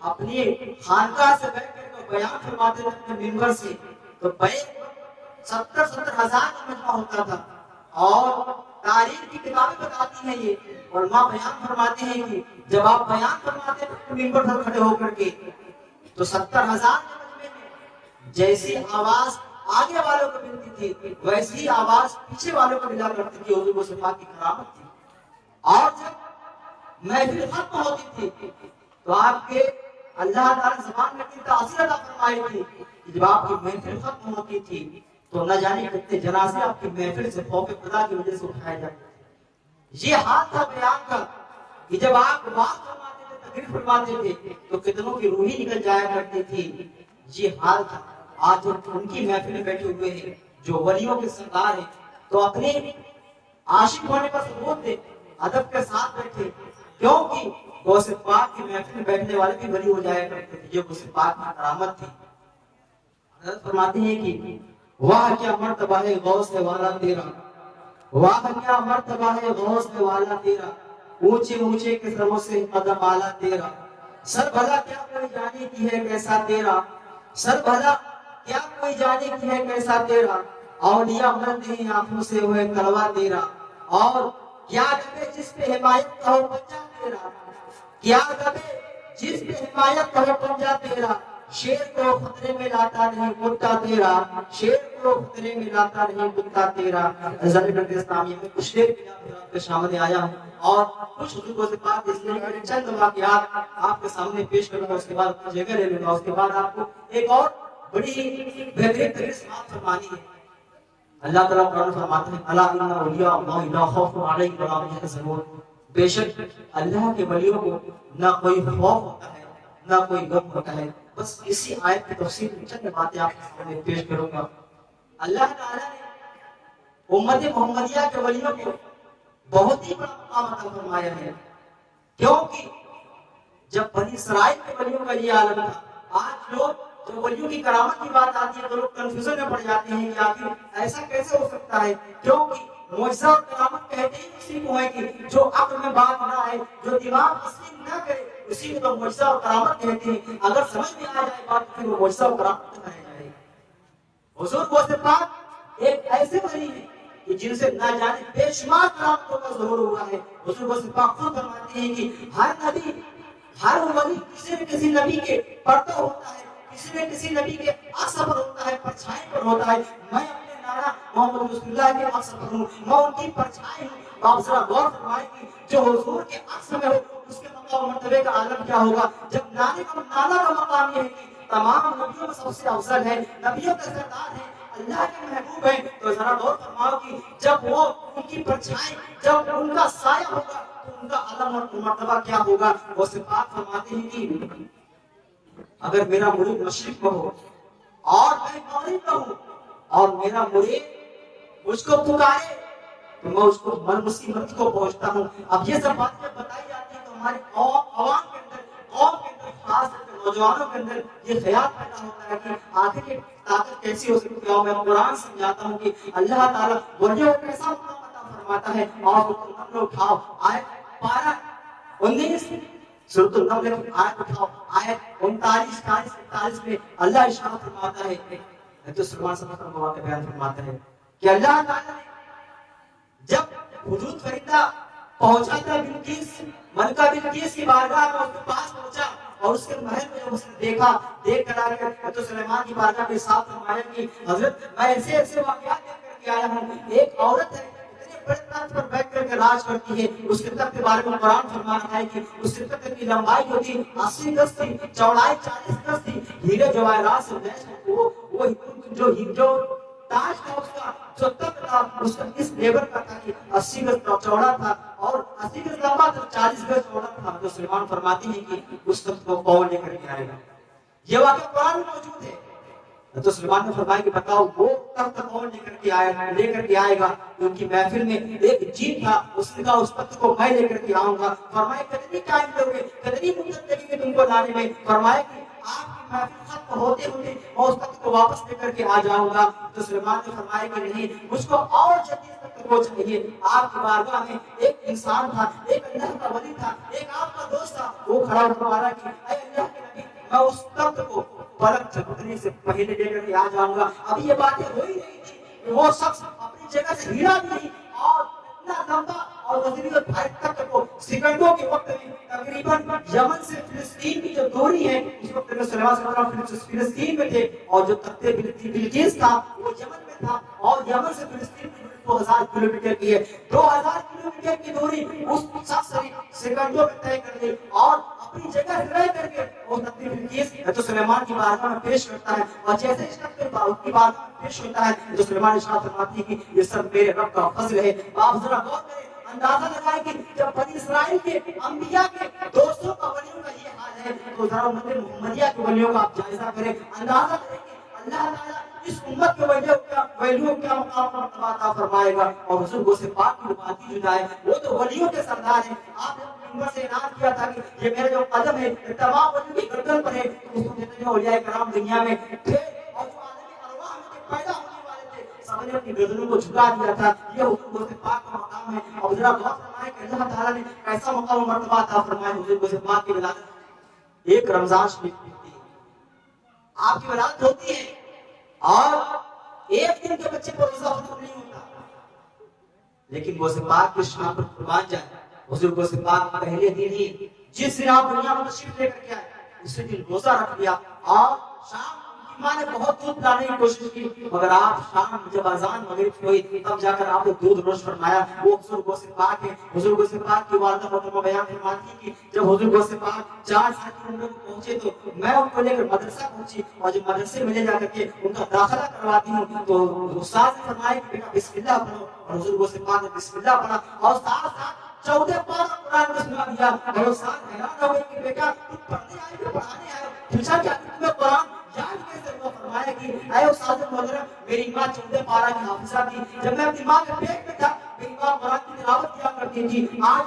اپنی خانقاہ سے بیٹھ کر بیان فرماتے تھے اپنے منبر سے، تو 70 ہزار کا مجمع ہوتا تھا. اور تاریخ کی کتابیں بتاتی ہیں یہ، علماء بیان فرماتے ہیں کہ جب آپ بیان فرماتے تھے منبر پر کھڑے ہو کر کے تو 70,000 کے مجمع میں جیسی آواز آگے والوں کو ملتی تھی ویسی آواز پیچھے والوں کو ملا کرتی تھی. حضور صلی اللہ کی کرامت تھی. اور جب محفل ختم ہوتی تھی تو آپ کے اللہ تعالی زبان میں تاثیر عطا فرمائی تھی کہ جب آپ کی محفل ختم ہوتی تھی تو نہ جانے کتنے جنازے آپ کی محفل سے خوف خدا کی وجہ سے اٹھائے جاتے تھے. یہ حال تھا بیان کا کہ جب آپ بات فرماتے تھے، تقریر فرماتے تھے تو کتنوں کی روحی نکل جایا کرتی تھی. یہ حال تھا. آج ان کی محفل میں بیٹھے ہوئے ہیں جو ولیوں کے سردار ہیں تو اپنے عاشق ہونے کا ثبوت دے، ادب کے ساتھ بیٹھے، کیونکہ غوث پاک کی محفل میں بیٹھنے والے بھی ولی ہو جایا کرتے تھے. یہ غوث پاک کی کرامت تھی. حضرت فرماتے ہیں کہ واہ کیا مرتبہ ہے غوث والا تیرا، واہ کیا مرتبہ ہے غوث والا تیرا، اونچے اونچے کے سروں سے قدم آلا تیرا. سر بھلا کیا کوئی جانے کی ہے کیسا تیرا، سر بھلا کیا کوئی جانے کی ہے کیسا تیرا، اولیاء مرتے ہیں آنکھوں سے ہوئے تلوا تیرا. اور کیا دبے جس پہ حمایت کا ہو پنجا تیرا، کیا دبے جس پہ حمایت کا ہو پنجا تیرا. شیر کو خطرے میں لاتا نہیں کتا تیرا، شیر کو خطرے میں لاتا نہیں کتا تیرا. ضرورت اسلامی میں کچھ دیر آپ کے سامنے آیا ہوں اور کچھ حضور سے بات اس لیے کہ چند واقعات آپ کے سامنے پیش کروں گا، اس کے بعد جگہ لے لوں گا. اس کے بعد آپ کو ایک اور بڑی بہترین ترین بات فرمانی ہے. اللہ تعالیٰ قرآن فرماتے ہیں الا ان اولیاء اللہ لا خوف علیہم ولا هم يحزنون. بے شک اللہ کے ولیوں کو نہ کوئی خوف ہوتا ہے نہ کوئی غم ہوتا ہے. بس اسی آیت کی تفسیر میں چند باتیں آپ کے سامنے پیش کروں گا. اللہ تعالیٰ نے امت محمدیہ کے ولیوں کو بہت ہی بڑا مقام عطا فرمایا ہے، کیونکہ جب بنی اسرائیل کے ولیوں کا یہ عالم تھا. آج لوگ جب ولیوں کی کرامت کی بات آتی ہے تو لوگ کنفیوژن میں پڑ جاتے ہیں کہ آخر ایسا کیسے ہو سکتا ہے، کیونکہ معجزہ اور کرامت کہتے ہی اسی کو ہے کہ جو عقل میں بات نہ آئے، جو دماغ تسلیم نہ کرے، اسی کو تو معجزہ اور کرامت کہتے ہیں. اگر سمجھ میں آ جائے بات پھر وہ معجزہ اور کرامت کہا جائے. حضور غوث پاک ایک ایسے ولی ہیں کہ جن سے نہ جانے بے شمار کرامتوں کا ظہور ہوا ہے. حضور غوث پاک خود فرماتے ہیں کہ ہر نبی ہر ولی کسی نہ کسی نبی کے پردہ ہوتا ہے، کسی نہ کسی نبی کے عکس پر ہوتا ہے، پرچھائی پر ہوتا ہے. میں اپنے نانا محمد رسول اللہ کے عکس پر ہوں، میں ان کی پرچھائی ہوں. آپ ذرا غور فرمائیں کہ جو حضور کے عکس میں ہو اس کے مقام مرتبے کا عالم کیا ہوگا. جب نانا کا مقام یہ ہے کہ تمام نبیوں میں سب سے افضل ہے، نبیوں کا سردار ہے، اللہ کے محبوب ہے، تو ذرا غور فرماؤ کہ جب وہ ان کی پرچھائی، جب ان کا سایہ ہوگا تو ان کا عالم اور مرتبہ کیا ہوگا. وہ صفات فرماتے ہیں کہ اگر میرا مرید مشرق میں ہو اور میں مغرب میں ہوں اور میرا مرید مجھ کو پکارے تو میں اس کو ہر مصیبت کو پہنچتا ہوں. اب یہ سب باتیں بتائی جاتی ہیں تو ہماری عوام کے اندر خاص طور پہ نوجوانوں کے اندر یہ خیال پیدا ہوتا ہے کہ آخر یہ طاقت کیسی ہو سکتی ہے. اور میں قرآن سمجھاتا ہوں کہ اللہ تعالیٰ ولیوں کو کیسا مقام عطا فرماتا ہے. اور نمبر اٹھاؤ آیت 12-19 سورۃ النمل کی آیت اٹھاؤ، آیت 39-40 میں اللہ ارشاد فرماتا ہے، تو سلمان صلی اللہ علیہ وسلم کا بیان فرماتا ہے کہ اللہ تعالیٰ نے جب حضور فریدہ پہنچا تھا بلقیس، ملکہ بلقیس کی بارگاہ میں اس کے پاس پہنچا اور اس کے محل میں جب اس نے دیکھ کر آ کر تو سلیمان کی بارگاہ میں صاف فرمایا کہ حضرت میں ایسے واقعات دیکھ کر کے آیا ہوں. ایک عورت ہے اتنے بڑے تخت پر بیٹھ کر کے راج کرتی ہے. اس کے تخت کے بارے میں قرآن فرما رہا ہے کہ اس کے تخت کی لمبائی جو تھی 80 گز تھی، چوڑائی 40 گز تھی. ہیرے جواہرات سے لیس وہ جو تاج تھا اس کا، جو تخت تھا اس کا اس لیول کا تھا کہ 80 گز چوڑا تھا اور 80 گز لمبا تھا، 40 گز چوڑا تھا. تو سلیمان فرماتی ہے کہ اس تخت کو کون لے کر کے آئے گا. یہ واقعہ قرآن میں موجود ہے. تو سلیمان نے فرمایا کہ بتاؤ وہ تخت کون لے کر کے آئے گا. ان کی محفل میں ایک جیت تھا، اس نے کہا اس تخت کو میں لے کر کے آؤں گا. فرمایا کتنی ٹائم دو گے، کتنی مدت لگے گی تم کو لانے میں. فرمایا کہ آپ کی محفل ختم ہوتے میں اس تخت کو واپس لے کر کے آ جاؤں گا. تو سلیمان نے فرمایا کہ نہیں، مجھ کو اور جدید تخت کو چاہیے. آپ کی بارگاہ میں ایک انسان تھا، ایک اللہ کا ولی تھا، ایک آپ کا دوست تھا. وہ کھڑا ہوا کہ اے اللہ کے نبی मैं उस तख्त को पलक झपकने से पहले लेकर के आ जाऊंगा। अभी ये बातें हो ही रही थी, वो शख्स अपनी जगह से हिला भी नहीं और इतना लंबा और वजीर भाई तक को सेकंडों के वक्त में तकरीबन यमन से फिलिस्तीन की जो दूरी है, उस वक्त में सुलेमान सल्लल्लाहु अलैहि वसल्लम फिलिस्तीन में थे और जो तख्ते बिल्किस था वो यमन में था और यमन से फिलिस्तीन की 2000 किलोमीटर की है। 2000 किलोमीटर की दूरी उस शख्स ने सेकंडों में तय कर ली और अपनी जगह रह करके वो तख्ते बिल्किस तो सुलेमान की बारगाह में पेश करता है और जैसे इस तख्ते की बारगाह में पेश होता है तो सुलेमान इरशाद फरमाते हैं कि ये सब मेरे रब का फजल है। आप जरा गौर करें, अंदाजा लगाए कि जब बनी इस्राइल के अंबिया के 200 का वलियों का ये हाल है तो जरा उम्मत मुहम्मदिया के वलियों का आप जायजा करें, अंदाजा करें कि अल्लाह ताला इस उम्मत के वलियों क्या मकाम मर्तबा अता फरमाएगा। और हुजूर गौसे पाक की बात ही जुदा है, वो तो वलियों के सरदार हैं। आपने मिंबर से ऐलान किया था कि ये मेरा जो कदम है तमाम वलियों की गर्दन पर है। उसको जितने औलिया कराम दुनिया में थे और जो आदमी अरवाह में पैदा होने वाले थे सबने अपनी गर्दनों को झुका दिया था। ये हुजूर गौसे पाक का मकाम है। और जरा गौर फरमाएं कि अल्लाह ताला ने कैसा मकाम मर्तबा अता फरमाया हुजूर गौसे पाक की विलादत। एक रमजान शरीफ आपकी विलादत होती है और एक दिन के बच्चे पर रोजा खत्म नहीं होता, लेकिन गौसे पाक की शान पर कुर्बान जाए हुजूर गौसे पाक पहले दिन ही जिस दिन आप दुनिया में तशरीफ लेकर के आए उसी दिन रोजा रख लिया और शाम उनकी मां ने बहुत दूध पिलाने की कोशिश की मगर आप शाम जब अजान मगरिब हुई तब जाकर आपने दूध नोश फरमाया। वो हुजूर गौसे पाक है। हुजूर गौसे पाक की वालिदा मोहतरमा बयान फरमाती कि जब हुजूर गौसे पाक 4 साल की उम्र में पहुंचे तो मैं उनको लेकर मदरसा पहुंची और जब मदरसे में ले जाकर के उनका दाखिला करवाती हूँ तो उस्ताद ने फरमाया कि बेटा बिस्मिल्लाह पढ़ो और हुजूर गौसे पाक ने बिस्मिल्लाह पढ़ा और साथ साथ 14 पारा कुरान में सुना दिया। और उस्ताद हैरान हो गए कि बेटा तुम पढ़ने आए हो पढ़ाने आए हो, पूछा क्या तुम्हें कुरान याद कैसे हुआ? फरमाया कि ऐ उस्ताद मोहतरम मेरी मां 14 पारा की हाफिजा थी। जब मैं अपनी मां के पेट में था मेरी मां कुरान की तिलावत किया करती थी। आज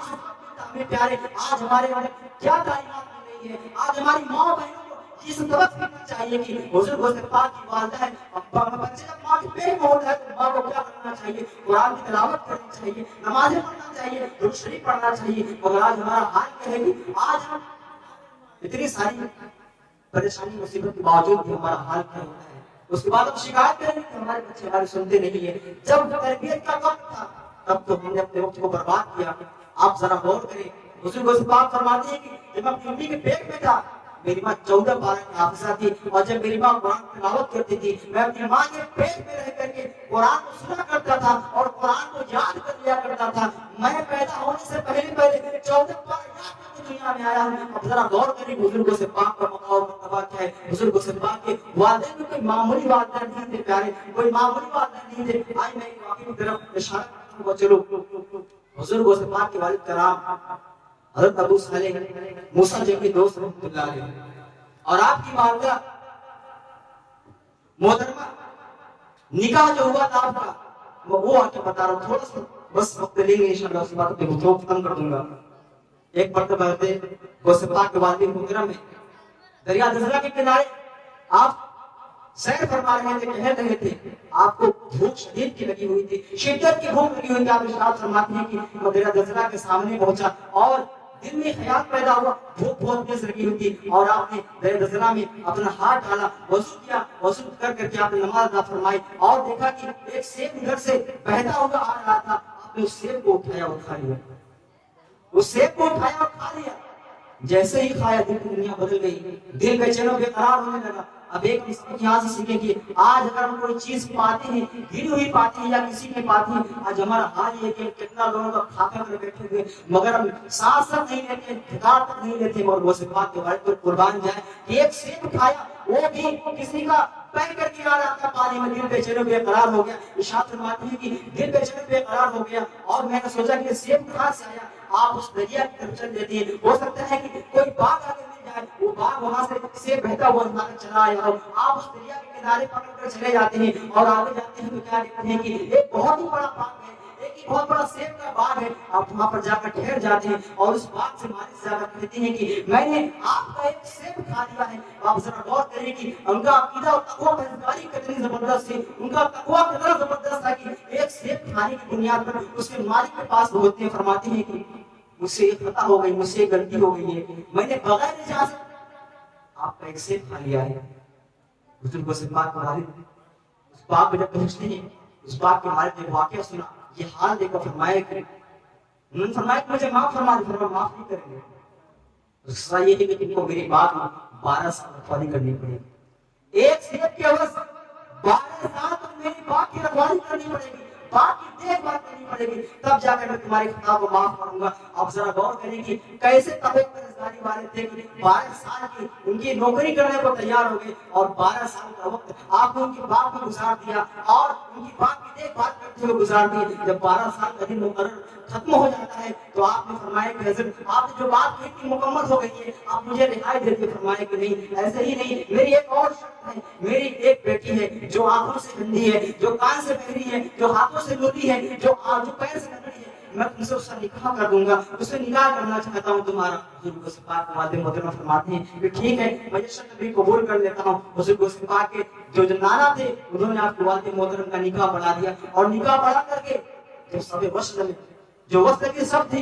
हमें प्यारे आज हमारे अंदर क्या तालीमात मिल रही है, आज हमारी मां बहनों को ये सबक सीखना चाहिए कि हुजूर गौसे पाक की वालिदा है। बच्चे जब मां के पेट में होता है तो मां को क्या करना चाहिए? कुरान की तिलावत करनी चाहिए, नमाजें पढ़ना चाहिए, दुरूद शरीफ पढ़ना चाहिए। मगर आज हमारा हाल क्या है कि आज हम इतनी सारी परेशानी मुसीबत के बावजूद भी हमारा हाल क्या होता है। उसके बाद हम शिकायत करेंगे कि हमारे बच्चे हमारी सुनते नहीं है। जब तरबियत का वक्त था तब तो हमने अपने वक्त को बर्बाद किया। आप जरा गौर करें, हुजूर गौसे पाक फरमाते हैं कि जब मैं अपनी मम्मी के पेट में था मेरी माँ 14 पारा की हाफिजा थी और जब मेरी माँ कुरान की तिलावत करती थी मैं अपनी माँ के पेट में रह करके कुरान को सुना करता था और कुरान को याद कर लिया करता था। मैं पैदा होने से पहले 14 पारा याद करके दुनिया में आया हूँ। अब जरा गौर करें हुजूर गौसे पाक का मकाम मर्तबा क्या है। हुजूर गौसे पाक के वालिदैन कोई मामूली वालिदैन नहीं थे प्यारे, कोई मामूली वालिदैन नहीं थे। आज मैं एक वाक़े की तरफ इशारा करता हूँ। चलो हुजूर गौसे पाक के वालिद कराम हज़रत अबू सालेह मूसा जी के दोस्त रहमतुल्लाह अलैह और आपकी वालिदा मोहतरमा निकाह जो हुआ था आपका वो आके बता रहा हूँ। थोड़ा सा बस वक्त लेंगे इंशाअल्लाह, उस बात को थोड़ा खत्म कर दूंगा। एक मर्तबा गौसे पाक के वालिद मोहतरम में दरिया दजला के किनारे आप सैर फरमा रहे थे, कह रहे थे, आपको भूख शदीद की लगी हुई थी, शिद्दत की भूख लगी हुई थी। आप इरशाद फरमाते हैं कि मैं दरिया दजला के सामने पहुंचा और दिल में ख्याल पैदा हुआ, भूख बहुत तेज लगी हुई थी और आपने दरिया दजला में अपना हाथ डाला, वजू किया, वजू कर करके आपने नमाज अदा फरमाई और देखा कि एक सेब उधर से बहता हुआ आ रहा था। आपने उस सेब को उठाया और खा लिया, उस सेब को उठाया और खा लिया। जैसे ही खाया दिल की दुनिया बदल गई, दिल बेचैन और बेकरार होने लगा। अब एक यहाँ से सीखे कि आज अगर हम कोई चीज पाते हैं, गिरी हुई पाते हैं या किसी की पाते हैं, आज हमारा हाल ये कि कितना लोगों का खाता कर बैठे हुए मगर हम सांस तक नहीं लेते, ठिकाना तक नहीं लेते। मगर वो से बात के बारे पर कुर्बान जाए कि एक सेब खाया वो भी किसी का पैर करके आ रहा था पानी में, दिल बेचैन बेकरार हो गया। इरशाद फरमाते हैं कि दिल बेचैन बेकरार हो गया और मैंने सोचा कि सेब कहाँ से आया। आप उस दरिया की तरफ चल देते हैं, हो सकता है कि कोई बाग आगे मिल जाए, वो बाग वहां से बहता हुआ चला आया हो। आप उस दरिया के किनारे पकड़ कर चले जाते हैं और आगे जाते हैं तो क्या देखते हैं कि एक बहुत ही बड़ा बाग है, एक बहुत बड़ा सेब का बाग है। आप वहां पर जाकर ठहर जाते हैं और उस बाग से मालिक से जाकर कहते हैं कि मैंने आपका एक सेब खा लिया है। आप जरा गौर करें कि उनका अकीदा और तकवा परहेजगारी कितनी जबरदस्त थी, उनका तकवा कितना जबरदस्त था कि एक सेब खाने की बुनियाद पर उसके मालिक के पास पहुंचते हैं, फरमाते हैं कि मुझसे ये खता हो गई, मुझसे गलती हो गई है, मैंने बगैर इजाजत آپ کا ایک سیب کھا لیا ہے. بزرگوں سے پاک کے والد اس باغ میں جب پہنچتے ہیں، اس باغ کے مالک نے واقعہ سنا، یہ حال دیکھ کر فرمایا کہ انہوں نے فرمایا کہ مجھے معاف فرما دے. فرمایا معاف نہیں کریں گے. دوسرا یہ ہے کہ تم کو میرے باغ میں 12 سال رکھوالی کرنی پڑے گی. ایک سیب کے عوض 12 سال تک میری باغ کی رکھوالی کرنی پڑے گی، باغ کی دیکھ بھال کرنی پڑے گی، تب جا کر میں تمہاری خطا کو معاف کروں گا. آپ ذرا غور کریں کہ کیسے طبیعت پر ازداری والے تھے کہ 12 سال کی ان کی نوکری کرنے کو تیار ہو گئے اور 12 سال کا وقت آپ نے ان کے باغ میں گزار دیا اور ان کی باغ کی دیکھ بھال کرتے ہوئے گزار دی. جب 12 سال کا دن مقرر ختم ہو جاتا ہے تو آپ نے فرمایا کہ حضرت آپ نے جو بات کہی تھی مکمل ہو گئی ہے، آپ مجھے رہائی دے دیے. فرمایا کہ نہیں، ایسے ہی نہیں، میری ایک اور شرط ہے. میری ایک بیٹی ہے جو آنکھوں سے اندھی ہے، جو کان سے بہری ہے، جو ہاتھوں سے لولی ہے، جو پیر سے لکڑی ہے، میں تم سے اس کا نکاح کر دوں گا، اس سے نکاح کرنا چاہتا ہوں تمہارا. بزرگوں سے پاک والد محترم فرماتے ہیں کہ ٹھیک ہے، میں یہ شرط بھی قبول کر لیتا ہوں. بزرگوں سے پاک کے جو نانا تھے انہوں نے آپ کے والد محترم کا نکاح پڑھا دیا اور نکاح پڑھا کر کے جو سب وصل میں جو وقت کی سب تھی،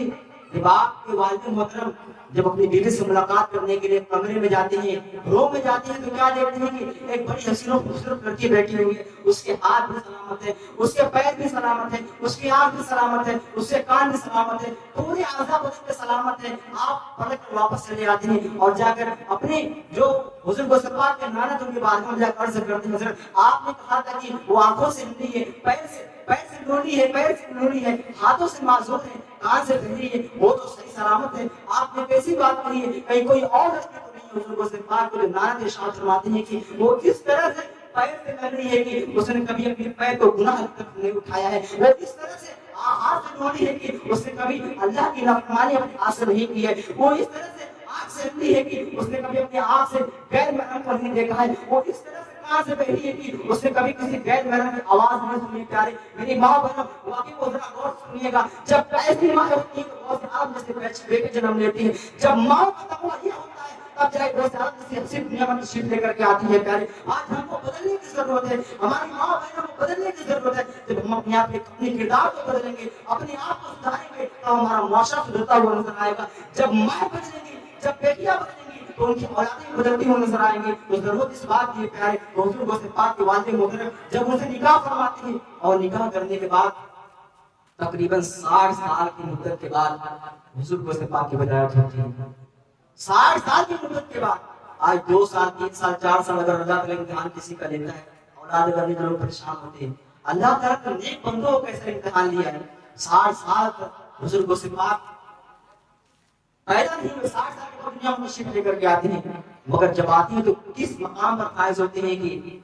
جب آپ کے والد محترم جب اپنی بیوی سے ملاقات کرنے کے لیے کمرے میں جاتے ہیں، روم میں جاتے ہیں، تو کیا دیکھتے ہیں کہ ایک بڑی حسین و خوبصورت لڑکی بیٹھی ہوئی ہے. اس کے ہاتھ بھی سلامت ہے، اس کے پیر بھی سلامت ہے، اس کی آنکھ بھی سلامت ہے، اس کے کان بھی سلامت ہے، پورے اعضاء بدن پہ سلامت ہے. آپ پلٹ کر واپس چلے آتے ہیں اور جا کر اپنے جو بزرگوں سے پاک کے نانا تو ان کے بارگاہ میں جا کر عرض کرتے ہیں، حضرت آپ نے کہا تھا کہ وہ آنکھوں سے اندھی ہے، پیر سے لولی ہے، پیر سے لولی ہے، ہاتھوں سے معذور ہے، کان سے بہری ہے، وہ تو صحیح سلامت ہے. آپ نے کیسی بات کہی ہے، کہیں کوئی اور رشتے تو نہیں ہے؟ بزرگوں سے پاک کے نانا ارشاد فرماتے ہیں کہ وہ اس طرح سے پیر سے لگ رہی ہے کہ اس نے کبھی اپنے پیر کو گناہ کی طرف نہیں اٹھایا ہے. وہ اس طرح سے ہاتھ سے لولی ہے کہ اس نے کبھی اللہ کی نافرمانی اپنے ہاتھ سے نہیں کی ہے. وہ اس طرح سے آنکھ سے اندھی ہے کہ اس نے کبھی اپنے آنکھ سے غیر محرم کو نہیں دیکھا ہے. وہ اس طرح سے کان سے بہری ہے کہ اس نے کبھی کسی غیر محرم کی آواز نہیں سنی. پیارے میری ماں بہنوں، واقعی کو ذرا غور سے سنیے گا. جب ایسی ماں ہوتی ہے تو بہت سے آپ جیسے بیٹے جنم لیتی ہیں. جب ماں کا تقویٰ یہ ہوتا ہے تب جائے بہت سے آپ جیسے حسین دنیا میں تشریف لے کر کے آتی ہے. پیارے آج ہم کو بدلنے کی ضرورت ہے، ہماری ماں بہنوں کو بدلنے کی ضرورت ہے. جب ہم اپنے آپ کے اپنے کردار کو بدلیں گے، اپنے آپ کو سدھاریں گے تو ہمارا معاشرہ سدھرتا ہوا نظر آئے گا. جب ماں بدلیں گی، جب بیٹیاں بدلیں گی تو ان کی اولادیں بدلتی ہوئی نظر آئیں گی. تو ضرورت اس بات کی پیارے بزرگوں سے پاک کے والد محترم جب ان سے نکاح فرماتے ہیں اور نکاح کرنے کے بعد تقریباً 60 سال کی مدت کے بعد بزرگوں سے پاک کی ولادت ہوتی ہے. 60 سال کی مدت کے بعد آج 2 سال 3 سال 4 سال اگر اللہ تعالیٰ امتحان کسی کا لیتا ہے، اولاد کرنے جو لوگ پریشان ہوتے ہیں، اللہ تعالیٰ کا نیک بندوں کو کیسا امتحان لیا ہے. 60 سال تک بزرگوں سے پاک پیدا نہیں ہوئے، 60 سال کے بعد دنیا میں تشریف لے کر کے آتے ہیں. مگر جب آتے ہیں تو کس مقام پر فائز ہوتے ہیں کہ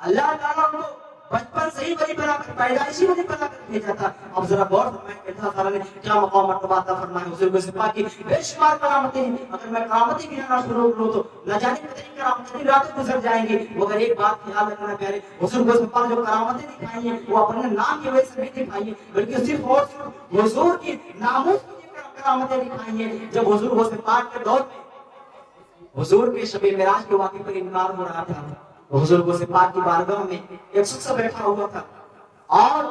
اللہ تعالیٰ ان کو بچپن سے ہی ولی بنا کر پیدائشی ولی بنا کر بھیجا تھا. اب ذرا غور فرمائیں کہ اللہ تعالیٰ نے کیا مقام مرتبہ عطا فرمایا بزرگوں سے پاک کی بے شمار کرامتیں ہیں. اگر میں کرامتیں گنانا شروع کروں تو نہ جانے کتنی کرامتیں راتیں گزر جائیں گی. مگر ایک بات خیال رکھنا پیارے بزرگوں سے پاک جو کرامتیں دکھائی ہیں وہ اپنے نام کی وجہ سے نہیں دکھائی ہیں، بلکہ صرف اور صرف حضور کی ناموس کی کرامتیں دکھائی ہیں. جب حضور سے پاک کے دور میں حضور کے شب معراج کے واقعے پر انکار ہو رہا تھا، حضور سے پاک کی بارگاہ میں ایک شخص بیٹھا ہوا تھا اور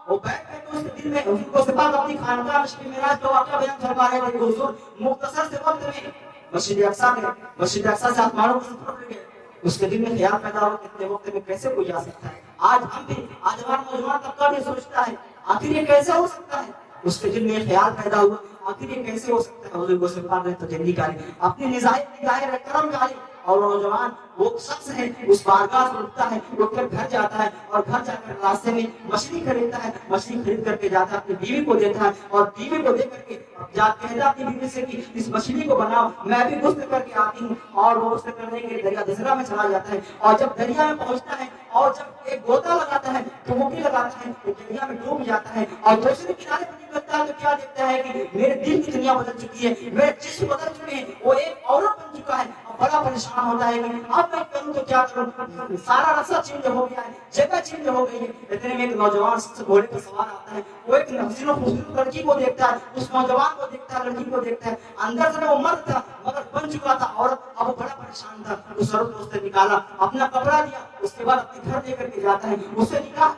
وہ بیٹھ کر کے اس کے دل میں حضور سے پاک اپنی خانقاہ میں شب معراج کا واقعہ بیان فرما رہے تھے کہ حضور مختصر سے وقت میں مسجد اقصیٰ سے آسمانوں کی طرف لے گئے. اس کے دل میں خیال پیدا ہوا کہ اتنے وقت میں کیسے کوئی جا سکتا ہے. آج ہمارا نوجوان طبقہ بھی سوچتا ہے آخر یہ کیسے ہو سکتا ہے. اس کے دل میں خیال پیدا ہوا آخر یہ کیسے ہو سکتا ہے. حضور سے پاک نے تجلی کاری اپنی نظائر کرم کاری اور نوجوان وہ شخص ہے اس بارگاہ سے اٹھتا ہے، اٹھ کر گھر جاتا ہے اور گھر جا کر راستے میں مچھلی خریدتا ہے. مچھلی خرید کر کے جاتا ہے اپنی بیوی کو دیتا ہے اور بیوی کو دے کر کے کہتا ہے اپنی بیوی سے کہ اس مچھلی کو بناؤ، میں بھی غسل کر کے آتی ہوں. اور وہ غسل کرنے کے لیے دریا دجلہ میں چلا جاتا ہے اور جب دریا میں پہنچتا ہے اور جب ایک گوتا لگاتا ہے تو ڈبکی لگاتا ہے تو دریا میں ڈوب جاتا ہے اور دوسرے کنارے پر نکلتا ہے تو کیا دیکھتا ہے کہ میرے دل کی دنیا بدل چکی ہے، میرے جسم بدل چکے ہیں، وہ ایک عورت بن چکا ہے. بڑا پریشان ہوتا ہے کہ اب میں کروں تو کیا کروں، سارا رسا چینج ہو گیا ہے، جگہ چینج ہو گئی ہے. اتنے میں ایک نوجوان شخص گھوڑے پر سوار آتا ہے. وہ ایک حسین و خوبصورت لڑکی کو دیکھتا ہے، اس نوجوان کو دیکھتا ہے، لڑکی کو دیکھتا ہے. اندر سے وہ مرد تھا مگر بن چکا تھا عورت. اب وہ بڑا پریشان تھا. اس عورت کو اس نے نکالا، اپنا کپڑا دیا، اس کے بعد اپنے گھر لے کر کے جاتا ہے. اس سے نکاح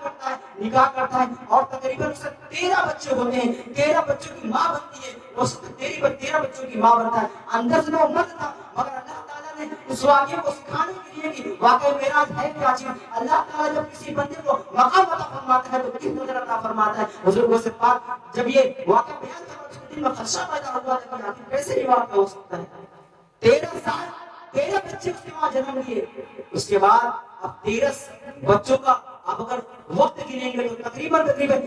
کرتا ہے اور تقریباً اسے 13 بچے ہوتے ہیں. 13 بچوں کی ماں بنتی ہے. وہ 13 بچوں کی ماں بنتا ہے. اندر سے وہ مرد تھا مگر اللہ تعالیٰ نے उस वाक़े को सिखाने के लिए कि वाकई मेराज है क्या चीज। अल्लाह ताला जब किसी बंदे को मकाम अता फरमाता है तो किस नजर अता फरमाता है। हुजूर से पाक जब ये वाक़ा बयान किया उसके दिल में खदशा पैदा हुआ था कि आखिर कैसे ये वाक़ा हो सकता है। 13 साल 13 बच्चे उसके वहां जन्म लिए। उसके बाद अब 13 बच्चों का अब अगर वक्त गिनेंगे तो तकरीबन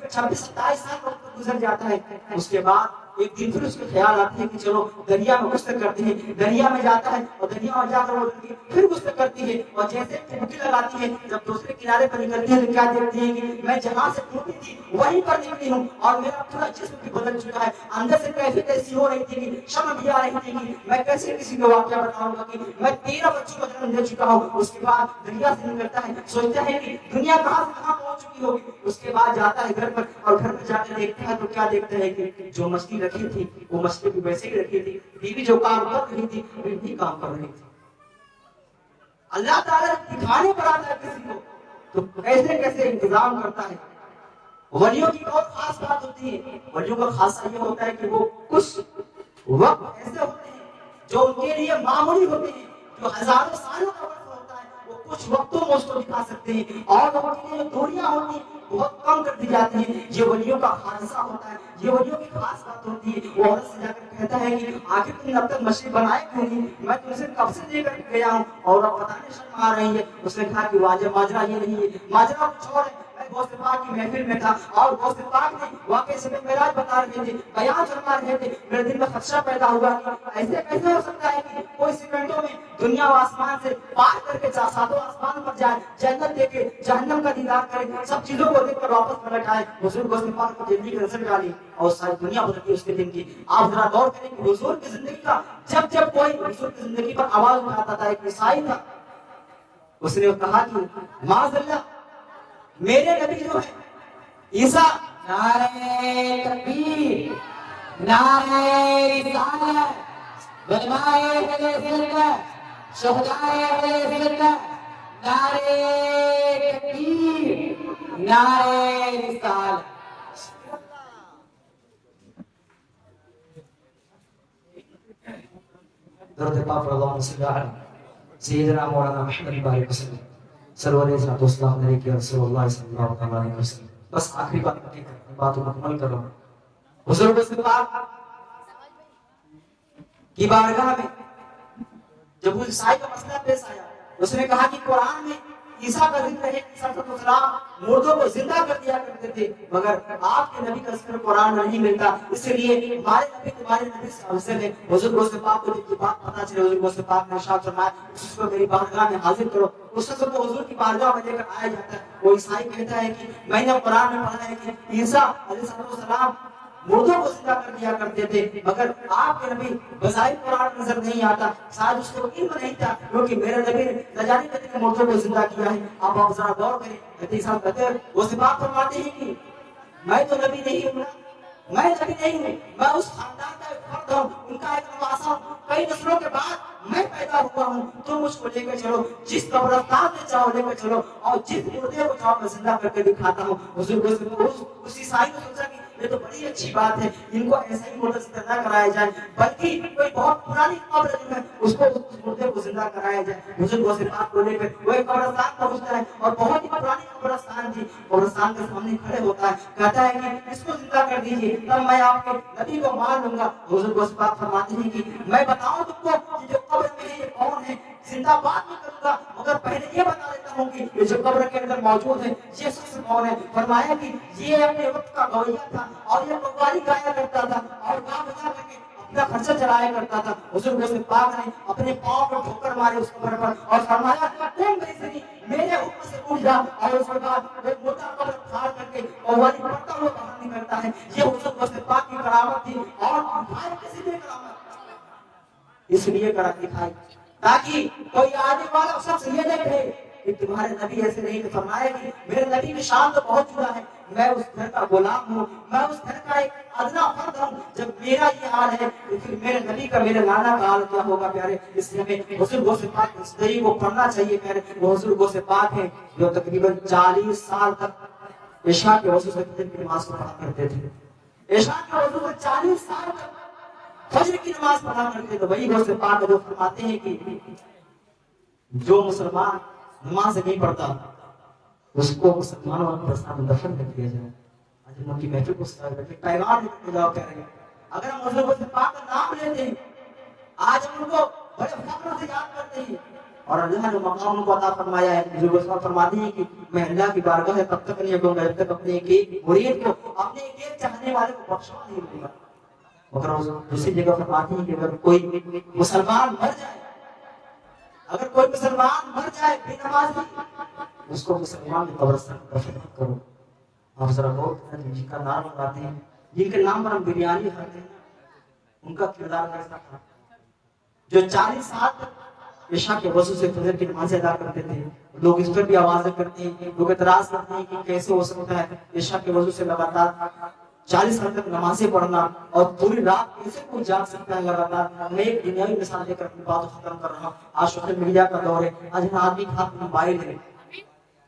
26-27 साल वक्त गुजर जाता है। उसके बाद एक दिन फिर उसको ख्याल आता है कि चलो दरिया में गुस्ताख करते हैं। दरिया में जाता है और दरिया में जाकर वो लड़की फिर गुस्ताख करती है और जैसे डुबकी लगाती है जब दूसरे किनारे पर निकलती है तो क्या देखती है कि मैं जहां से डूबी थी वहीं पर निकली हूँ और मेरा पूरा जिस्म भी बदल चुका है। अंदर से कैफियत ऐसी हो रही थी कि शर्म भी आ रही थी कि मैं कैसे किसी को वाकया बताऊंगा कि मैं 13 बच्चों को जन्म दे चुका हूँ। उसके बाद दरिया से निकलता है, सोचता है कि दुनिया कहां से कहां पहुंच चुकी होगी। उसके बाद जाता है घर पर और घर पर जाकर देखता है तो क्या देखता है कि जो मछली रखी थी वो मछली भी वैसे ही रखी थी। बीवी जो काम कर रही थी वो भी काम कर रही थी। अल्लाह ताला दिखाने पर आता है किसी को तो कैसे कैसे इंतजाम करता है। वलियों की बहुत खास बात होती है। वलियों का खासा ये होता है कि वो कुछ वक्त ऐसे होते हैं जो उनके लिए मामूली होते हैं, जो हजारों सालों का वक्त होता है वो कुछ वक्तों में उसको दिखा सकते हैं और उनके लिए जो दूरियां होती हैं बहुत कम कर दी जाती है। ये वलियों का हादसा होता है, ये वलियों की खास बात होती है। वो औरत से जाकर कहता है कि आखिर तुमने अब तक मछली बनाए क्यों नहीं, मैं तुमसे कब से लेकर गया हूँ और अब बताने शर्म आ रही है। उसने कहा कि माजरा ये नहीं है, माजरा कुछ और है। मैं गौसे पाक की महफिल में था और गौसे पाक ने वाकई से मेराज बता रहे थे, बयान फरमा रहे थे। मेरे दिल में खदशा पैदा हुआ कि ऐसे कैसे हो सकता है कि कोई सेकंडों में दुनिया व आसमान से पार करके सातों आसमान पर जाए, जन्नत देखे, जहन्नम का दीदार करे, सब चीजों को देखकर वापस पलट आए। हुजूर गौसे पाक को जिंदगी की नजर डाली और सारी दुनिया बदल गई उसके दिन की। आप जरा गौर करें कि हुजूर की जिंदगी का जब कोई हुजूर की जिंदगी पर आवाज उठाता था, एक ईसाई था, उसने कहा कि माज़अल्लाह मेरे नबी जो है ईसा, नारे तकबीर, नारे रिसालत, उलमाए अहले सुन्नत, शुहदाए अहले सुन्नत, नारे तकबीर, नारे रिसालत। दरूद पाक अल्लाहुम्मा सल्ली अला सय्यिदना मौलाना मुहम्मद बारिक वसल्लम सल्लल्लाहु अलैहि वसल्लम। बस आखिरी बात मुकम्मल कर रहा हूँ। हुजूर पाक की बारगाह में जब उस ईसाई का मसला पेश आया, उसने कहा कि कुरान में ईसा का जिक्र है, ईसा अलैहिस्सलाम मुर्दों को जिंदा कर दिया करते थे, मगर आपके नबी का जिक्र कुरान में नहीं मिलता, इसलिए हमारे नबी तुम्हारे नबी से अफजल है। हुजूर गौसे पाक को जब बात पता चली, हुजूर गौसे पाक ने इरशाद फरमाया उसको मेरी बारगाह में हाजिर करो। उस शख्स को हुजूर की बारगाह में लेकर आया जाता है। वो ईसाई कहता है कि मैंने कुरान में पढ़ा है कि ईसा अलैहिस्सलाम मुर्दों को जिंदा कर दिया करते थे, मगर आपके नबी बज़ाहिर कुरान नजर नहीं आता, शायद उसको इल्म नहीं था, क्योंकि मेरे नबी ने न जाने कितने मुर्दों को जिंदा किया है। आप जरा गौर करें। कहते वो सिफात फरमाते हैं कि मैं तो नबी नहीं हूँ, मैं नबी नहीं हूँ, मैं उस खानदान का एक फर्द हूँ, उनका एक नवासा हूँ, कई नस्लों के बाद मैं पैदा हुआ हूँ। तुम मुझको लेकर चलो, जिस कब्रिस्तान में चाहो लेकर चलो और जिस मुर्दे को चाहो मैं जिंदा करके दिखाता हूँ। उस ईसाई ने सोचा कि ये तो बड़ी अच्छी बात है, इनको ऐसा ही मुर्दा जिंदा कराया जाए, बल्कि कोई बहुत पुरानी कब्र जो है उसको उस मुर्दे को जिंदा कराया जाए। हुजूर गौसे पाक को लेकर वो एक कब्रिस्तान पहुंचता है और बहुत ही पुरानी कब्रिस्तान थी। कब्रिस्तान के सामने खड़े होता है, कहता है कि इसको जिंदा कर दीजिए, तब मैं आपके नबी को मार लूंगा। हुजूर गौसे पाक फरमाते हैं कि मैं बताऊं तुमको कि जो कब्र में है ये कौन है, जिंदा बात नहीं करूंगा, मगर पहले ये बता देता हूँ कि ये जो कब्र के अंदर मौजूद है ये शख्स कौन है। फरमाया कि ये अपने वक्त का गवैया था और ये कव्वाली गाया करता था और गा बजा करके अपना खर्चा चलाया करता था। हुजूर गौसे पाक ने अपने पांव पर ठोकर मारे उस कब्र पर और फरमाया तुम मेरे ऊपर से उठ जा, और उसके बाद एक मोटा कब्र फाड़ करके कव्वाली पढ़ता हुआ बाहर निकलता है। ये हुजूर गौसे पाक की करामत थी और किसी ने करामत इसलिए करा दिखाई ताकि कोई आने वाला शख्स ये देखे कि तुम्हारे नबी ऐसे नहीं। फरमाया कि मेरे नबी की शान तो बहुत जुदा है, मैं उस घर का गुलाम हूँ, मैं उस घर का एक अदना फर्द हूँ। जब मेरा ये हाल है तो फिर मेरे नबी का, मेरे नाना का हाल क्या होगा प्यारे। इसलिए हमें हुजूर गौसे पाक की जिंदगी को पढ़ना चाहिए प्यारे। वो हुजूर गौसे पाक है जो तकरीबन 40 साल तक इशा के वजू से की नमाज को पढ़ा करते थे। इशा के वजू से 40 साल तक फजर की नमाज पढ़ा करते। तो वही गौसे पाक जो फरमाते हैं कि जो मुसलमान नमाज नहीं पढ़ता उसको मुसलमानों के प्रस्ताव में दफन कर दिया जाए। आज हम उनकी महफिल को पैगाम देते जाओ कह रहे हैं। अगर हम मुसलमान से पाक का नाम लेते हैं, आज हम उनको बड़े फख्र से याद करते हैं और अल्लाह ने मकाम उनको अता फरमाया है। जो फरमाती है कि मैं अल्लाह की बारगाह में तब तक नहीं आऊंगा जब तक अपने एक मुरीद को, अपने एक चाहने वाले को बख्शवा नहीं दूंगा। मगर दूसरी जगह फरमाती है कि अगर कोई मुसलमान मर जाए, अगर कोई मुसलमान मर जाए बेनमाजी, उसको मुसलमान की कब्रिस्तान में दफन मत करो। आप जरा बहुत जिनका नाम लगाते हैं, जिनके नाम पर हम बिरयानी खाते हैं, उनका किरदार कैसा था? जो 40 साल पेशा के वजह से फजर की नमाज अदा करते थे, लोग इस पर भी आवाजें करते हैं, लोग एतराज करते हैं कि कैसे हो सकता है पेशा के वजह से लगातार 40 साल तक नमाजें पढ़ना और पूरी रात कैसे कोई जाग सकता है लगातार। मैं एक दुनियावी मिसाल देकर अपनी बात खत्म कर रहा हूँ। आज सोशल मीडिया का दौर है, आज हर आदमी के हाथ में मोबाइल है।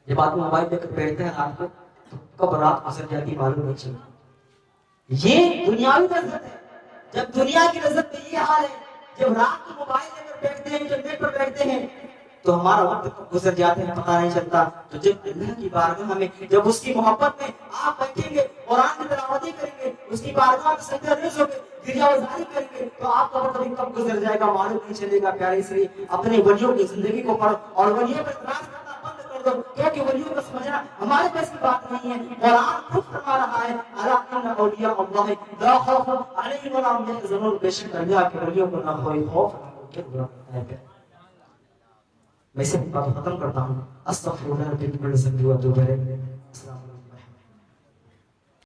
जब आदमी मोबाइल लेकर बैठते हैं रात को तो कब रात गुजर जाती मालूम नहीं चलती। ये दुनियावी लज्जत है। जब दुनिया की लज्जत में ये हाल है, जब रात को मोबाइल लेकर बैठते हैं, इंटरनेट पर बैठते हैं, तो हमारा वक्त कब गुजर जाते हैं पता नहीं चलता। तो जब अल्लाह की बारगाह में, जब उसकी मोहब्बत में आप बैठेंगे, कुरान की तिलावत करेंगे, उसकी बारगाह में सजदा रेज़ होकर गिरियावज़ारी करेंगे, तो आपका वक्त कब गुजर जाएगा मालूम नहीं चलेगा। प्यारे इसलिए अपने वलियों की जिंदगी को पढ़ो और वलियों पर इतराज करना बंद कर दो, क्योंकि वलियों को समझना हमारे पास की बात नहीं है। कुरान खुद फरमा रहा है, अला इन्ना औलिया अल्लाह ला खौफुन अलैहिम वला हुम यहज़नून, बेशक अल्लाह के वलियों को ना कोई खौफ ना कोई डर है। मैं इसे बात खत्म करता हूँ। अस्तगफिरुल्लाह रब्बी व अतूबु इलैह।